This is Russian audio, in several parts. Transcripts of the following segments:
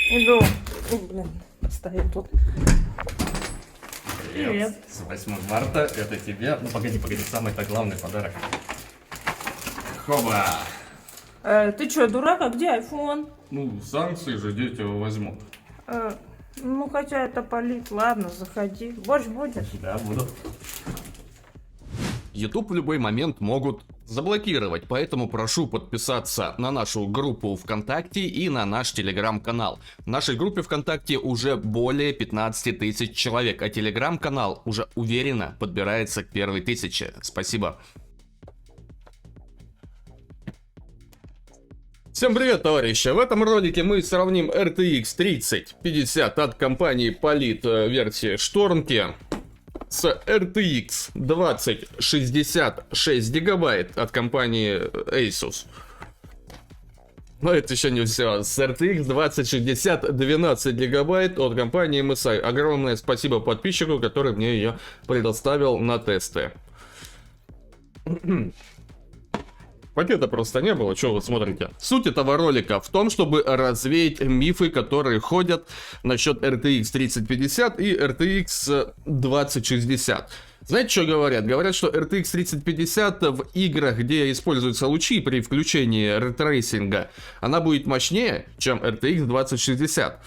Иду. Ой, блин, стоит тут. Привет. С 8 марта это тебе. Ну погоди, самый-то главный подарок. Хоба! Ты чё, дурак? А где айфон? Ну, санкции же дети его возьмут. Ну, хотя это полит. Ладно, заходи. Борщ будешь? Да, буду. YouTube в любой момент могут заблокировать, поэтому прошу подписаться на нашу группу ВКонтакте и на наш телеграм-канал. В нашей группе ВКонтакте уже более 15 тысяч человек, а телеграм-канал уже уверенно подбирается к первой 1000. Спасибо. Всем привет, товарищи! В этом ролике мы сравним RTX 3050 от компании Polit версии Штормки с RTX 2060 6 гигабайт от компании Asus. Но это еще не все. С RTX 2060 12 гигабайт от компании MSI. Огромное спасибо подписчику, который мне ее предоставил на тесты. Пакета просто не было, что вы смотрите. Суть этого ролика в том, чтобы развеять мифы, которые ходят насчет RTX 3050 и RTX 2060. Знаете, что говорят? Говорят, что RTX 3050 в играх, где используются лучи при включении рейтрейсинга, она будет мощнее, чем RTX 2060.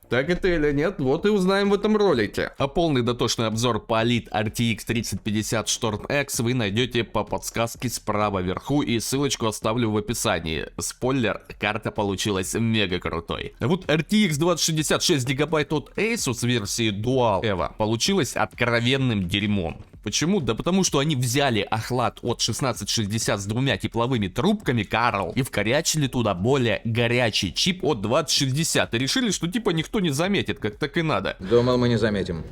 Так это или нет, вот и узнаем в этом ролике. А полный дотошный обзор Polit RTX 3050 Storm X вы найдете по подсказке справа вверху, и ссылочку оставлю в описании. Спойлер, карта получилась мега крутой. А вот RTX 2060 6 гигабайт от Asus версии Dual Evo получилась откровенным дерьмом. Почему? Да потому что они взяли охлад от 1660 с двумя тепловыми трубками Карл и вкорячили туда более горячий чип от 2060 и решили, что типа никто не заметит, как так и надо. Думал, мы не заметим.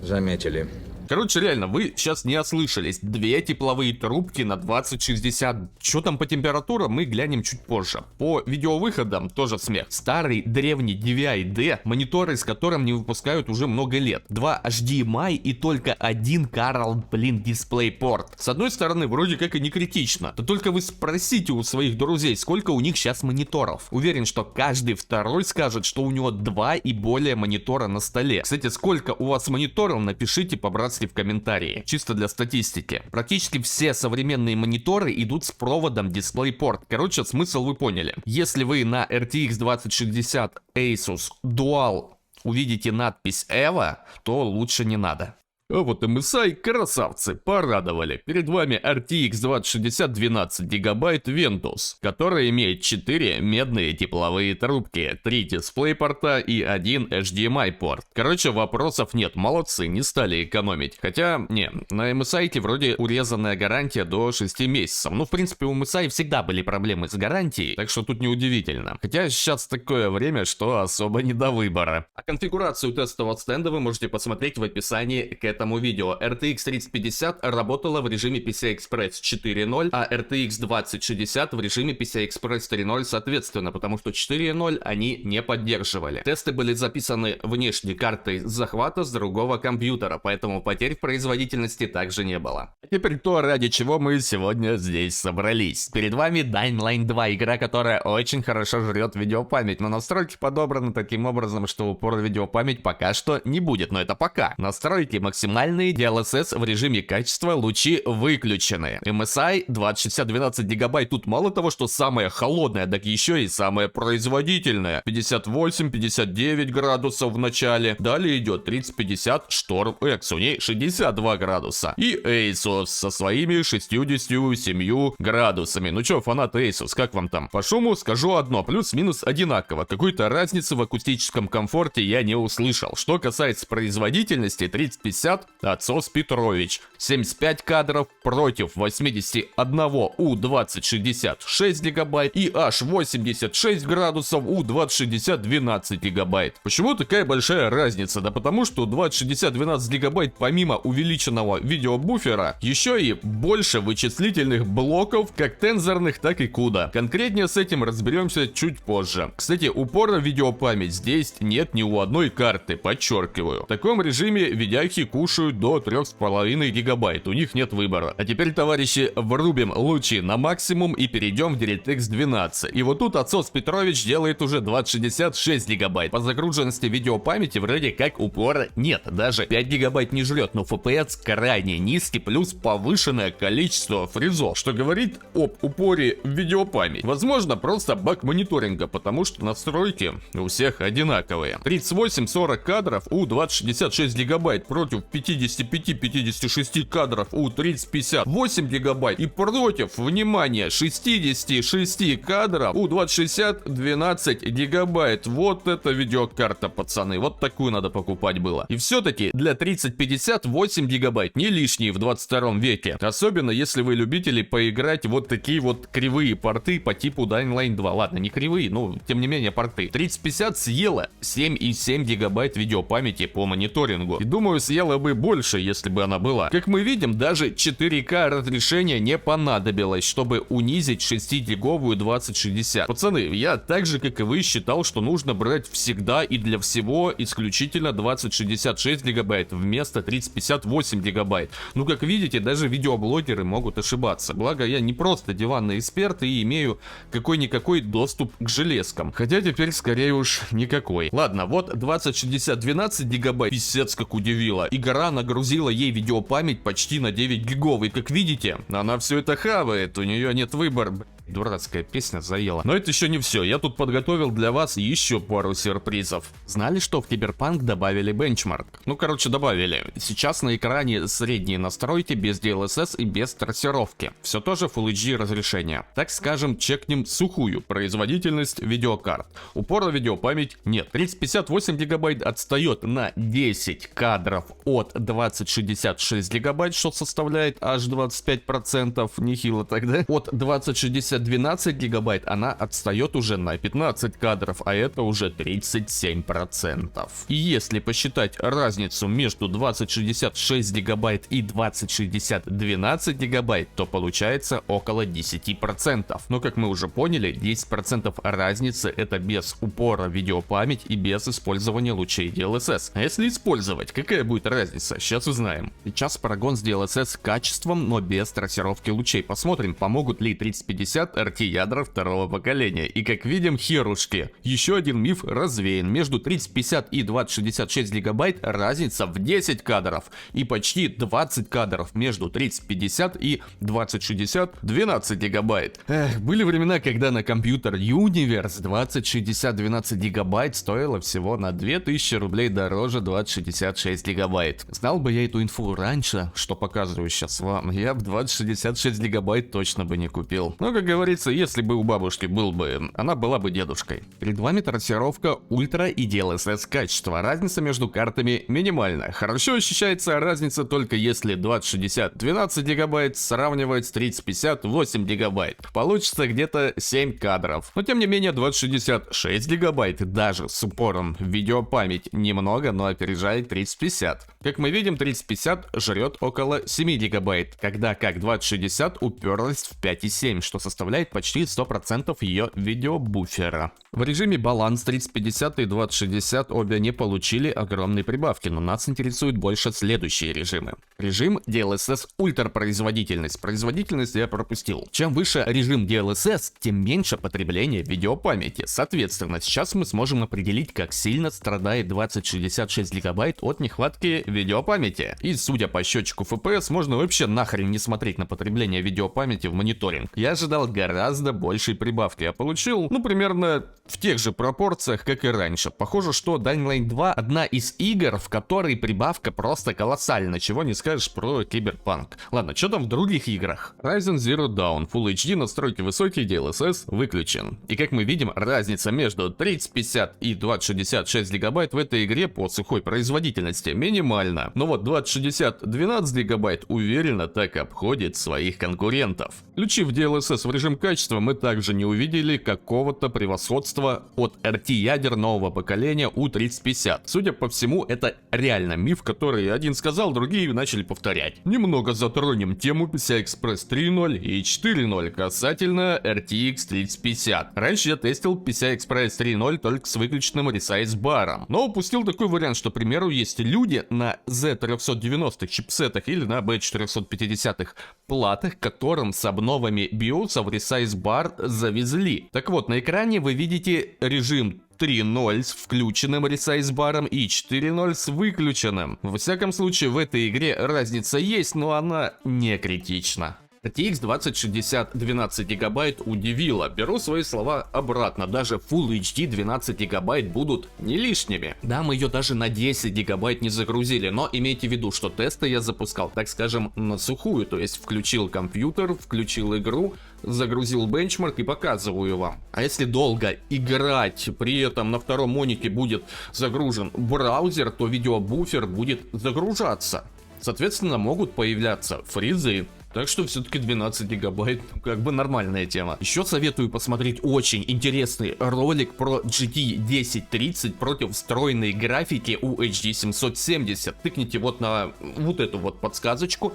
Заметили. Короче, реально, вы сейчас не ослышались. Две тепловые трубки на 2060. Что там по температурам, мы глянем чуть позже. По видеовыходам тоже смех. Старый древний DVI-D, мониторы с которым не выпускают уже много лет. 2 HDMI и только один Carl, DisplayPort. С одной стороны, вроде как и не критично. Да только вы спросите у своих друзей, сколько у них сейчас мониторов. Уверен, что каждый второй скажет, что у него 2 и более монитора на столе. Кстати, сколько у вас мониторов, напишите по-братски в комментарии, чисто для статистики. Практически все современные мониторы идут с проводом DisplayPort. Короче, смысл вы поняли. Если вы на RTX 2060 Asus Dual увидите надпись EVO, то лучше не надо. А вот MSI красавцы порадовали. Перед вами RTX 2060 12 гигабайт Ventus, которая имеет 4 медные тепловые трубки, 3 дисплей-порта и 1 HDMI порт. Короче, вопросов нет, молодцы, не стали экономить. Хотя, не, на MSI вроде урезанная гарантия до 6 месяцев. Ну, в принципе, у MSI всегда были проблемы с гарантией, так что тут неудивительно. Хотя сейчас такое время, что особо не до выбора. А конфигурацию тестового стенда вы можете посмотреть в описании к этому видео. RTX 3050 работала в режиме PCI-Express 4.0, а RTX 2060 в режиме PCI-Express 3.0 соответственно, потому что 4.0 они не поддерживали. Тесты были записаны внешней картой захвата с другого компьютера, поэтому потерь в производительности также не было. А теперь то, ради чего мы сегодня здесь собрались. Перед вами Dying Light 2, игра, которая очень хорошо жрет видеопамять, но настройки подобраны таким образом, что упор в видеопамять пока что не будет, но это пока. Настройки максимальные DLSS в режиме качества, лучи выключены. MSI 2060 12 гигабайт тут мало того, что самая холодная, так еще и самая производительная. 58-59 градусов в начале. Далее идет 3050 Storm X, у ней 62 градуса. И Asus со своими 67 градусами. Ну чё, фанаты Asus, как вам там? По шуму скажу одно, плюс-минус одинаково. Какой-то разницы в акустическом комфорте я не услышал. Что касается производительности, 3050 Отцос Петрович 75 кадров против 81 у 2060 6 гигабайт и аж 86 градусов у 2060 12 гигабайт. Почему такая большая разница? Да потому что у 2060 12 гигабайт помимо увеличенного видеобуфера еще и больше вычислительных блоков, как тензорных, так и CUDA. Конкретнее с этим разберемся чуть позже. Кстати, упора в видеопамять здесь нет ни у одной карты, подчеркиваю. В таком режиме видяхи CUDA кушают до 3,5 гигабайт, у них нет выбора. А теперь, товарищи, врубим лучи на максимум и перейдем в DirectX 12. И вот тут отцос Петрович делает уже 2060 6 гигабайт. По загруженности видеопамяти вроде как упора нет, даже 5 гигабайт не жрет, но FPS крайне низкий, плюс повышенное количество фризов, что говорит об упоре в видеопамять. Возможно, просто баг мониторинга, потому что настройки у всех одинаковые. 38-40 кадров у 2066 гигабайт против 55-56 кадров у 3058 гигабайт и против, внимание, 66 кадров у 2060 12 гигабайт. Вот это видеокарта, пацаны, вот такую надо покупать было. И все-таки для 3050 8 гигабайт не лишние в 22 веке. Особенно если вы любители поиграть вот такие вот кривые порты по типу Dying Light 2. Ладно, не кривые, но тем не менее порты. 3050 съела 7,7 гигабайт видеопамяти по мониторингу. И думаю, съела бы больше, если бы она была. Как мы видим, даже 4К разрешение не понадобилось, чтобы унизить 6-гиговую 2060. Пацаны, я так же, как и вы, считал, что нужно брать всегда и для всего исключительно 2066 гигабайт вместо 3058 гигабайт. Ну, как видите, даже видеоблогеры могут ошибаться. Благо, я не просто диванный эксперт и имею какой-никакой доступ к железкам. Хотя теперь скорее уж никакой. Ладно, вот 2060 12 гигабайт, писец как удивило. Игра нагрузила ей видеопамять почти на 9 гигов. И как видите, она все это хавает, у нее нет выбора. Дурацкая песня заела. Но это еще не все. Я тут подготовил для вас еще пару сюрпризов. Знали, что в Cyberpunk добавили бенчмарк? Ну, короче, добавили. Сейчас на экране средние настройки без DLSS и без трассировки. Все тоже Full HD разрешение. Так скажем, чекнем сухую производительность видеокарт. Упора видеопамять нет. 3058 гигабайт отстает на 10 кадров от 2066 гигабайт, что составляет аж 25%. Нехило тогда. От 2060 12 гигабайт она отстает уже на 15 кадров, а это уже 37%. И если посчитать разницу между 2066 гигабайт и 2060 12 гигабайт, то получается около 10%. Но как мы уже поняли, 10% разницы это без упора в видеопамять и без использования лучей DLSS. А если использовать, какая будет разница? Сейчас узнаем. Сейчас Paragon с DLSS с качеством, но без трассировки лучей. Посмотрим, помогут ли 3050 RT ядра второго поколения. И как видим, херушки. Еще один миф развеян. Между 3050 и 2066 гигабайт разница в 10 кадров. И почти 20 кадров между 3050 и 2060 12 гигабайт. Эх, были времена, когда на компьютер Universe 2060 12 гигабайт стоило всего на 2000 рублей дороже 2066 гигабайт. Знал бы я эту инфу раньше, что показываю сейчас вам, я бы 2066 гигабайт точно бы не купил. Но, как говорится, если бы у бабушки был бы, она была бы дедушкой. Перед вами трассировка ультра и DLSS качества. Разница между картами минимальная. Хорошо ощущается разница только если 2060 12 гигабайт сравнивать с 3050 8 гигабайт. Получится где-то 7 кадров. Но тем не менее 2060 6 гигабайт даже с упором в видеопамять немного, но опережает 3050. Как мы видим, 3050 жрет около 7 гигабайт, когда как 2060 уперлась в 5,7, что составляет почти 100% ее видеобуфера. В режиме баланс 3050 и 2060 обе не получили огромной прибавки, но нас интересуют больше следующие режимы. Режим DLSS ультропроизводительность. Производительность я пропустил. Чем выше режим DLSS, тем меньше потребление видеопамяти. Соответственно, сейчас мы сможем определить, как сильно страдает 2066 гигабайт от нехватки видеопамяти. И судя по счетчику FPS, можно вообще нахрен не смотреть на потребление видеопамяти в мониторинг. Я ожидал гораздо большей прибавки, а получил, ну, примерно в тех же пропорциях, как и раньше. Похоже, что Dying Light 2 одна из игр, в которой прибавка просто колоссальна, чего не скажешь про Cyberpunk. Ладно, что там в других играх? Horizon Zero Dawn, Full HD, настройки высокие, DLSS выключен. И как мы видим, разница между 3050 и 2066 гигабайт в этой игре по сухой производительности минимальна. Но вот 2060 12 гигабайт уверенно так обходит своих конкурентов. Включив DLSS в режим режим качества мы также не увидели какого-то превосходства от RT ядер нового поколения U3050. Судя по всему, это реально миф, который один сказал, другие начали повторять. Немного затронем тему PCI-Express 3.0 и 4.0 касательно RTX 3050. Раньше я тестил PCI-Express 3.0 только с выключенным ресайз-баром, но упустил такой вариант, что, к примеру, есть люди на Z390 чипсетах или на B450 платах, которым с обновами BIOS в ресайз-бар завезли. Так вот, на экране вы видите режим 3.0 с включенным ресайз-баром и 4.0 с выключенным. Во всяком случае, в этой игре разница есть, но она не критична. RTX 2060 12 гигабайт удивила. Беру свои слова обратно. Даже Full HD 12 гигабайт будут не лишними. Да, мы ее даже на 10 гигабайт не загрузили, но имейте в виду, что тесты я запускал, так скажем, на сухую. То есть включил компьютер, включил игру, загрузил бенчмарк и показываю вам. А если долго играть, при этом на втором монике будет загружен браузер, то видеобуфер будет загружаться. Соответственно, могут появляться фризы. Так что все-таки 12 гигабайт, как бы нормальная тема. Еще советую посмотреть очень интересный ролик про GT 1030 против встроенной графики UHD 770. Тыкните вот на вот эту вот подсказочку.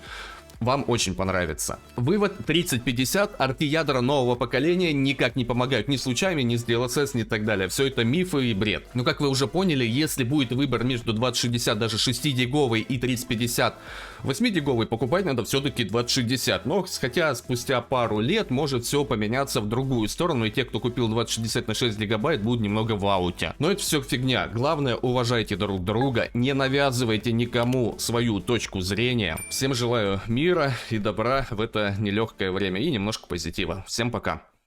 Вам очень понравится. Вывод: 3050 RT ядра нового поколения никак не помогают ни с лучами, ни с DLSS, ни так далее. Все это мифы и бред. Но как вы уже поняли, если будет выбор между 2060, даже 6-гиговой и 3050 8-гиговой, покупать надо все-таки 2060. Но хотя спустя пару лет может все поменяться в другую сторону, и те, кто купил 2060 на 6 гигабайт, будут немного в ауте. Но это все фигня. Главное, уважайте друг друга, не навязывайте никому свою точку зрения. Всем желаю мира и добра в это нелегкое время и немножко позитива. Всем пока.